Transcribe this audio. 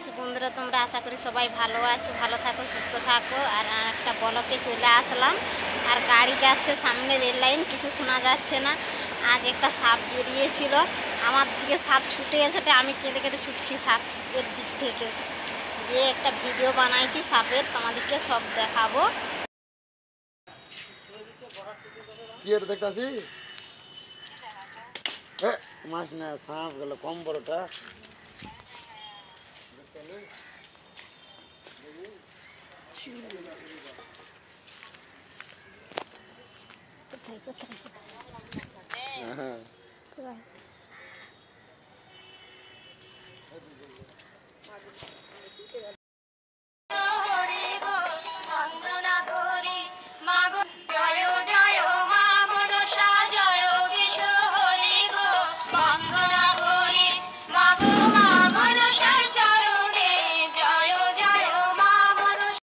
আছি বন্ধুরা, তোমরা আশা করি সবাই ভালো আছো, ভালো থাকো, সুস্থ থাকো। আর একটা ব্লকে চলে আসলাম, আর গাড়ি যাচ্ছে সামনে, রেল লাইন, কিছু শোনা যাচ্ছে না। আজ একটা সাপ বেরিয়েছিল, আমার দিকে সাপ ছুটে এসেছে, আমি কেঁদে কেঁদে ছুটছি সাপের দিক থেকে। যে একটা ভিডিও বানাইছি সাপের, তোমাদেরকে সব দেখাবো। কি এটা দেখতাছি? মাছ না, সাপ গেল কম বড়টা। কোথায় কোথায়